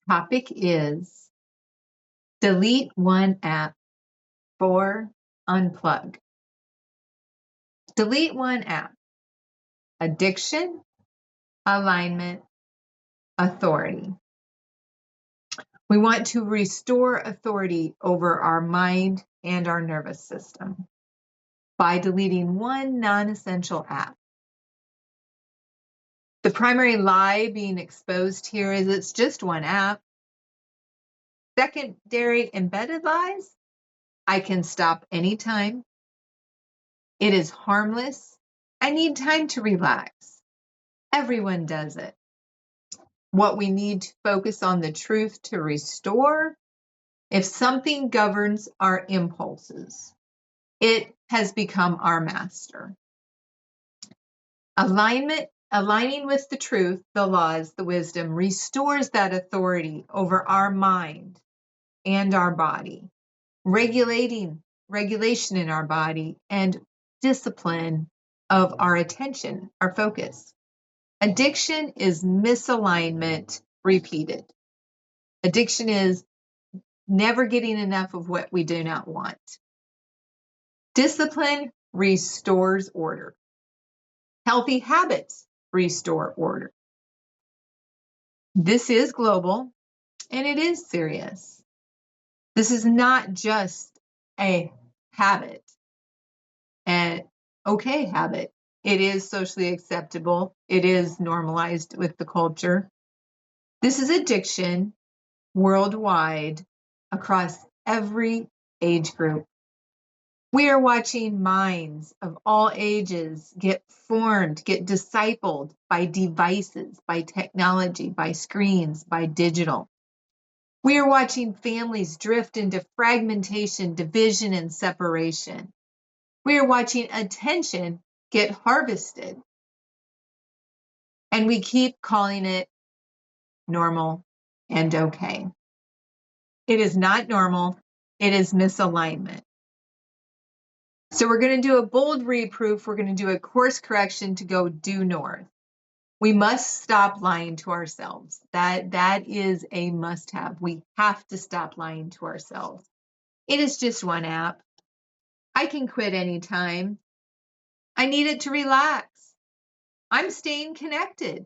Topic is delete one app for Unplug. Delete one app. Addiction, alignment, authority. We want to restore authority over our mind and our nervous system by deleting one non-essential app. The primary lie being exposed here is it's just one app. Secondary embedded lies, I can stop anytime. It is harmless. I need time to relax. Everyone does it. What we need to focus on the truth to restore. If something governs our impulses, it has become our master. Aligning with the truth, the laws, the wisdom, restores that authority over our mind and our body, regulation in our body, and discipline of our attention, our focus. Addiction is misalignment repeated. Addiction is never getting enough of what we do not want. Discipline restores order. Healthy habits restore order. This is global and it is serious. This is not just a habit, an okay habit. It is socially acceptable. It is normalized with the culture. This is addiction worldwide across every age group. We are watching minds of all ages get formed, get discipled by devices, by technology, by screens, by digital. We are watching families drift into fragmentation, division, and separation. We are watching attention get harvested. And we keep calling it normal and okay. It is not normal. It is misalignment. So we're going to do a bold reproof. We're going to do a course correction to go due north. We must stop lying to ourselves. That is a must-have. We have to stop lying to ourselves. It is just one app. I can quit anytime. I need it to relax. I'm staying connected.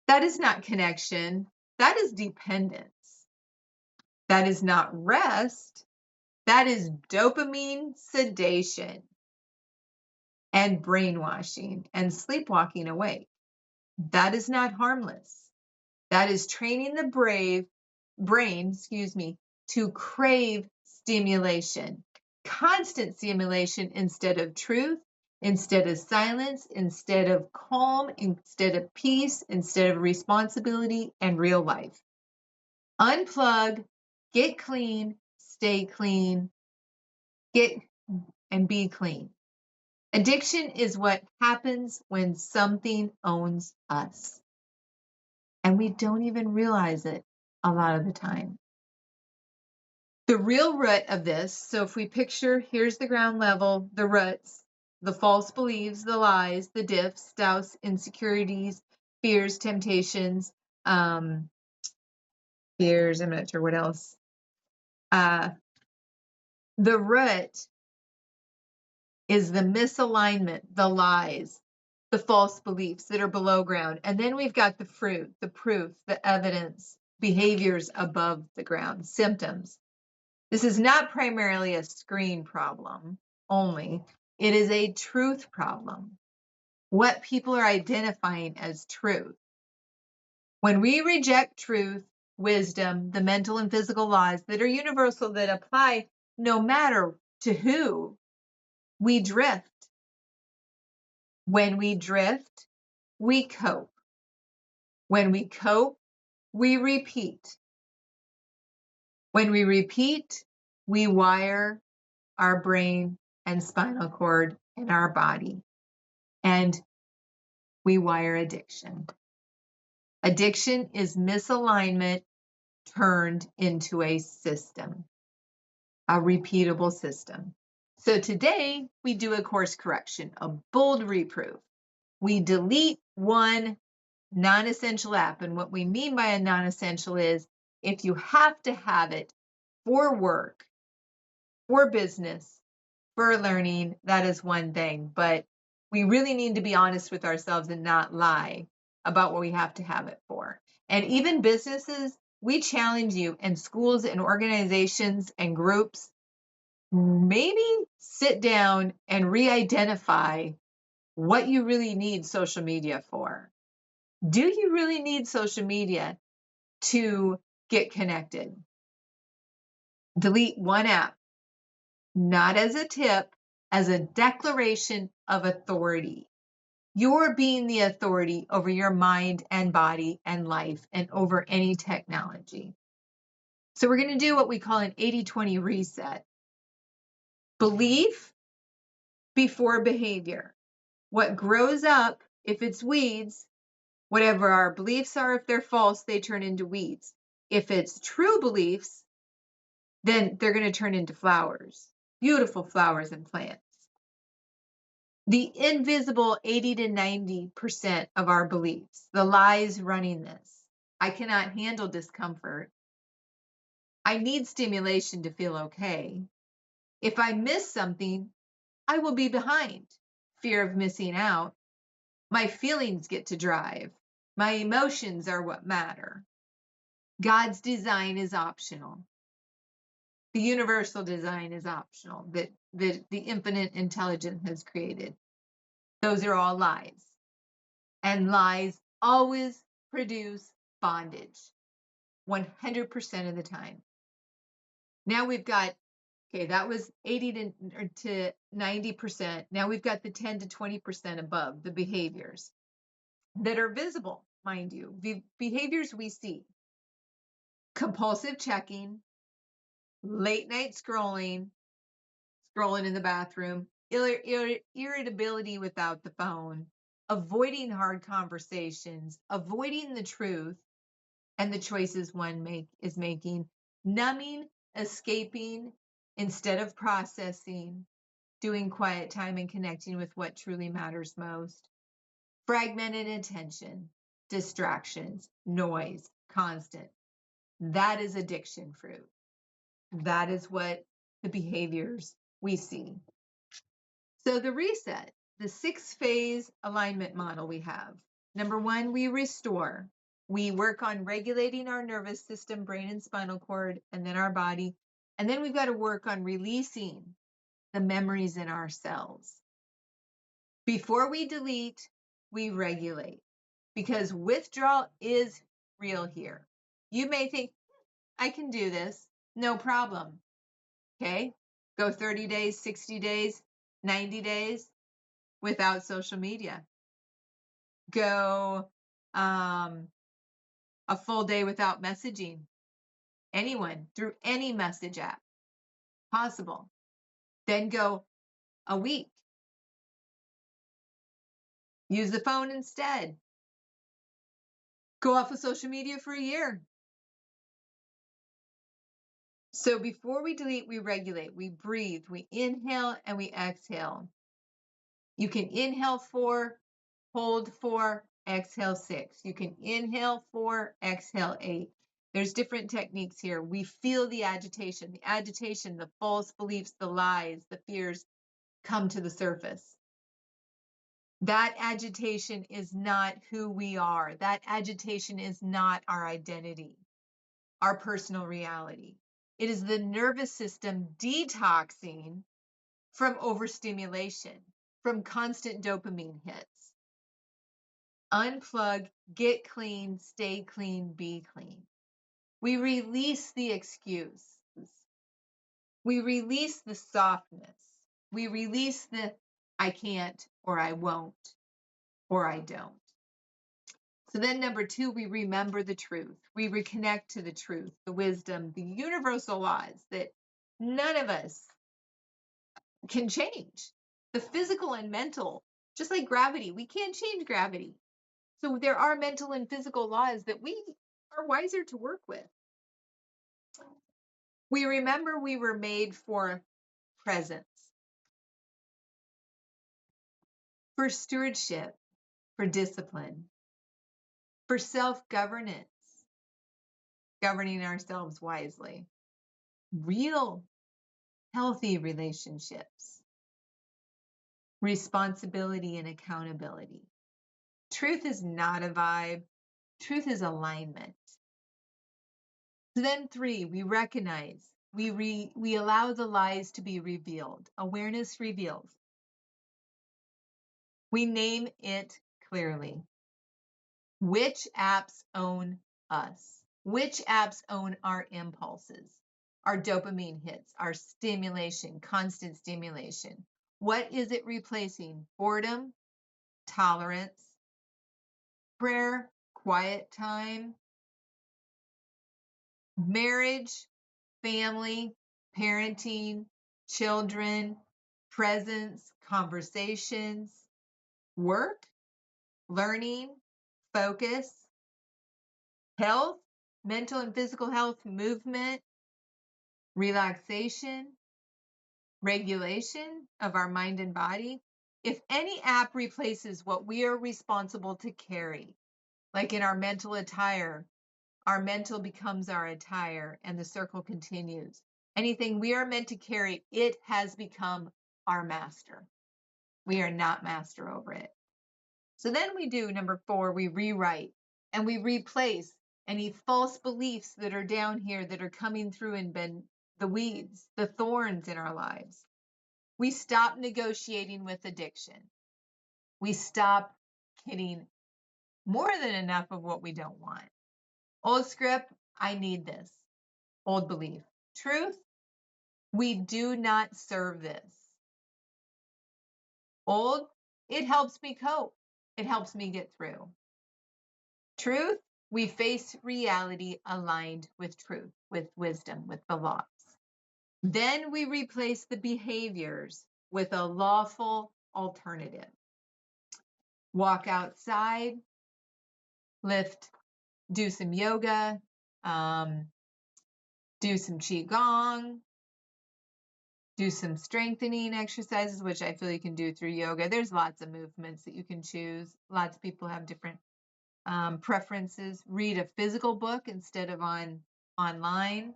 That is not connection. That is dependence. That is not rest. That is dopamine sedation and brainwashing and sleepwalking awake. That is not harmless. That is training the brain, to crave stimulation, constant stimulation instead of truth, instead of silence, instead of calm, instead of peace, instead of responsibility and real life. Unplug, get clean, stay clean, get and be clean. Addiction is what happens when something owns us. And we don't even realize it a lot of the time. The real root of this, so if we picture, here's the ground level, the roots, the false beliefs, the lies, the diffs, doubts, insecurities, fears, temptations, fears, I'm not sure what else. The root is the misalignment, the lies, the false beliefs that are below ground. And then we've got the fruit, the proof, the evidence, behaviors above the ground, symptoms. This is not primarily a screen problem only. It is a truth problem. What people are identifying as truth. When we reject truth, wisdom, the mental and physical laws that are universal, that apply no matter to who, we drift. When we drift, we cope. When we cope, we repeat. When we repeat, we wire our brain and spinal cord in our body, and we wire addiction. Addiction is misalignment turned into a system, a repeatable system. So today we do a course correction, a bold reproof. We delete one non-essential app. And what we mean by a non-essential is if you have to have it for work, for business, for learning, that is one thing. But we really need to be honest with ourselves and not lie about what we have to have it for. And even businesses, we challenge you, and schools and organizations and groups, maybe sit down and re-identify what you really need social media for. Do you really need social media to get connected? Delete one app, not as a tip, as a declaration of authority. You're being the authority over your mind and body and life and over any technology. So we're going to do what we call an 80-20 reset. Belief before behavior. What grows up, if it's weeds, whatever our beliefs are, if they're false, they turn into weeds. If it's true beliefs, then they're going to turn into flowers, beautiful flowers and plants. The invisible 80 to 90% of our beliefs, the lies running this. I cannot handle discomfort. I need stimulation to feel okay. If I miss something, I will be behind. Fear of missing out. My feelings get to drive. My emotions are what matter. God's design is optional. The universal design is optional that the infinite intelligence has created. Those are all lies. And lies always produce bondage 100% of the time. Now we've got, okay, that was 80 to 90%. Now we've got the 10 to 20% above, the behaviors that are visible, mind you, behaviors we see. Compulsive checking, late night scrolling in the bathroom, irritability without the phone, avoiding hard conversations, avoiding the truth and the choices one is making, numbing, escaping instead of processing, doing quiet time and connecting with what truly matters most, fragmented attention, distractions, noise, constant. That is addiction fruit. That is what the behaviors we see. So the reset, the 6-phase alignment model we have. Number 1, we restore. We work on regulating our nervous system, brain and spinal cord, and then our body. And then we've got to work on releasing the memories in our cells. Before we delete, we regulate, because withdrawal is real here. You may think, I can do this, no problem. Okay, go 30 days, 60 days, 90 days without social media. Go a full day without messaging anyone through any message app possible. Then go a week. Use the phone instead. Go off of social media for a year. So before we delete, we regulate, we breathe, we inhale and we exhale. You can inhale 4, hold 4, exhale 6. You can inhale 4, exhale 8. There's different techniques here. We feel the agitation, the false beliefs, the lies, the fears come to the surface. That agitation is not who we are. That agitation is not our identity, our personal reality. It is the nervous system detoxing from overstimulation, from constant dopamine hits. Unplug, get clean, stay clean, be clean. We release the excuses. We release the softness. We release the I can't, or I won't, or I don't. So then number 2, we remember the truth. We reconnect to the truth, the wisdom, the universal laws that none of us can change. The physical and mental, just like gravity, we can't change gravity. So there are mental and physical laws that we are wiser to work with. We remember we were made for presence, for stewardship, for discipline. For self-governance, governing ourselves wisely. Real healthy relationships. Responsibility and accountability. Truth is not a vibe. Truth is alignment. So then 3, we recognize, we allow the lies to be revealed. Awareness reveals. We name it clearly. Which apps own us? Which apps own our impulses, our dopamine hits, our stimulation, constant stimulation? What is it replacing? Boredom, tolerance, prayer, quiet time, marriage, family, parenting, children, presence, conversations, work, learning, focus, health, mental and physical health, movement, relaxation, regulation of our mind and body. If any app replaces what we are responsible to carry, like in our mental attire, our mental becomes our attire and the circle continues. Anything we are meant to carry, it has become our master. We are not master over it. So then we do number 4, we rewrite and we replace any false beliefs that are down here that are coming through and been the weeds, the thorns in our lives. We stop negotiating with addiction. We stop getting more than enough of what we don't want. Old script, I need this. Old belief. Truth, we do not serve this. Old, it helps me cope. It helps me get through. Truth, we face reality aligned with truth, with wisdom, with the laws. Then we replace the behaviors with a lawful alternative. Walk outside, lift, do some yoga, do some qigong, do some strengthening exercises, which I feel you can do through yoga. There's lots of movements that you can choose. Lots of people have different preferences. Read a physical book instead of online.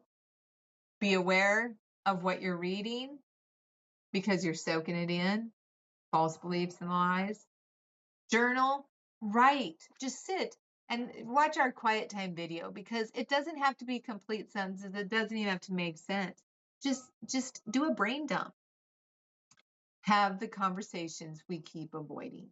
Be aware of what you're reading because you're soaking it in. False beliefs and lies. Journal, write, just sit and watch our quiet time video because it doesn't have to be complete sentences. It doesn't even have to make sense. Just do a brain dump. Have the conversations we keep avoiding.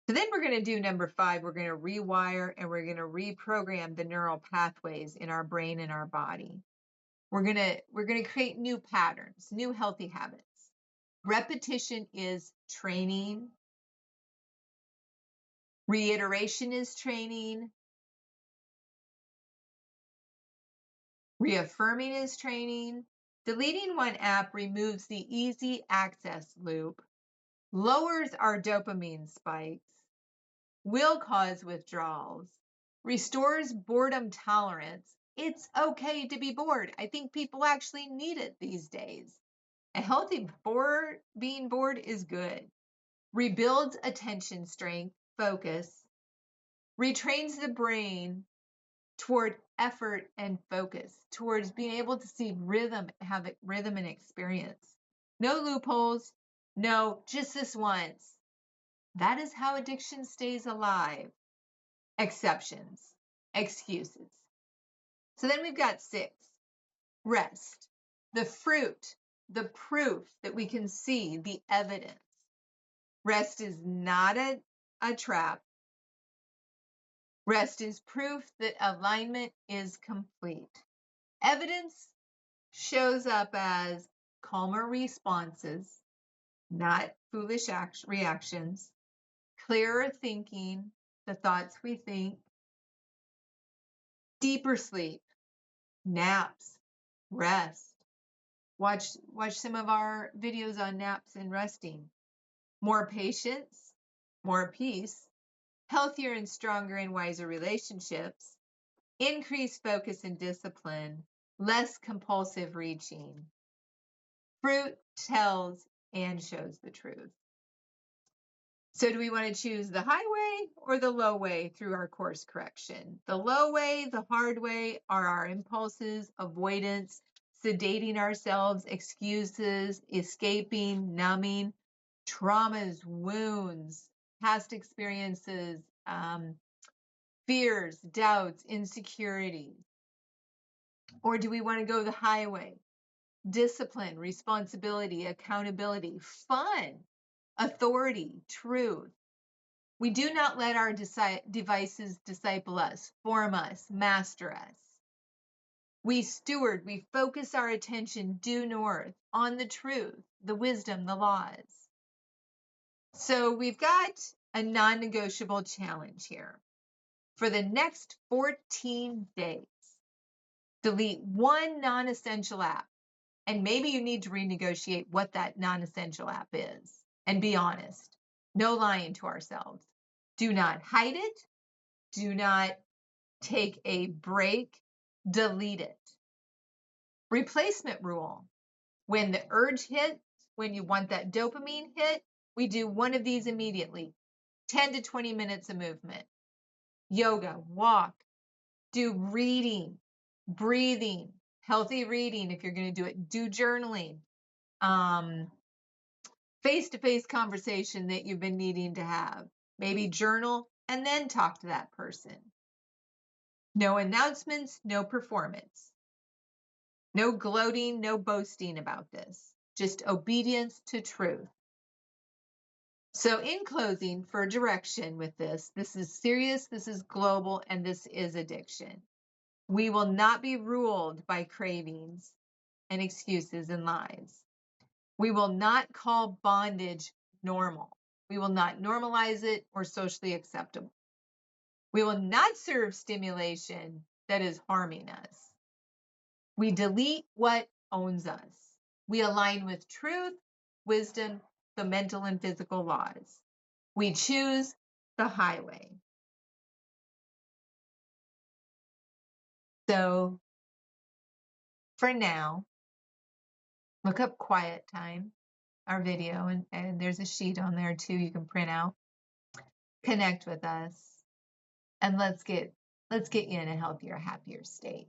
So then we're going to do number 5. We're going to rewire and we're going to reprogram the neural pathways in our brain and our body. We're going to create new patterns, new healthy habits. Repetition is training. Reiteration is training. Reaffirming is training. Deleting one app removes the easy access loop, lowers our dopamine spikes, will cause withdrawals, restores boredom tolerance. It's okay to be bored. I think people actually need it these days. A healthy being bored is good. Rebuilds attention strength, focus, retrains the brain toward effort and focus, towards being able to see rhythm, have rhythm and experience. No loopholes, no, just this once. That is how addiction stays alive. Exceptions, excuses. So then we've got 6, rest, the fruit, the proof that we can see, the evidence. Rest is not a trap. Rest is proof that alignment is complete. Evidence shows up as calmer responses, not foolish reactions, clearer thinking, the thoughts we think, deeper sleep, naps, rest. Watch some of our videos on naps and resting. More patience, more peace, healthier and stronger and wiser relationships, increased focus and discipline, less compulsive reaching. Fruit tells and shows the truth. So do we want to choose the highway or the low way through our course correction? The low way, the hard way, are our impulses, avoidance, sedating ourselves, excuses, escaping, numbing, traumas, wounds, past experiences, fears, doubts, insecurities. Or do we want to go the highway? Discipline, responsibility, accountability, fun, authority, truth. We do not let our devices disciple us, form us, master us. We steward, we focus our attention due north on the truth, the wisdom, the laws. So we've got a non-negotiable challenge here. For the next 14 days, delete one non-essential app. And maybe you need to renegotiate what that non-essential app is. And be honest. No lying to ourselves. Do not hide it. Do not take a break. Delete it. Replacement rule. When the urge hits, when you want that dopamine hit, we do one of these immediately. 10 to 20 minutes of movement. Yoga, walk, do reading, breathing, healthy reading if you're going to do it. Do journaling. Face-to-face conversation that you've been needing to have. Maybe journal and then talk to that person. No announcements, no performance. No gloating, no boasting about this. Just obedience to truth. So in closing, for direction with this is serious, this is global, and this is addiction. We will not be ruled by cravings and excuses and lies. We will not call bondage normal. We will not normalize it or socially acceptable. We will not serve stimulation that is harming us. We delete what owns us. We align with truth, wisdom, the mental and physical laws. We choose the highway. So for now, look up quiet time, our video, and there's a sheet on there too you can print out. Connect with us, and let's get you in a healthier, happier state.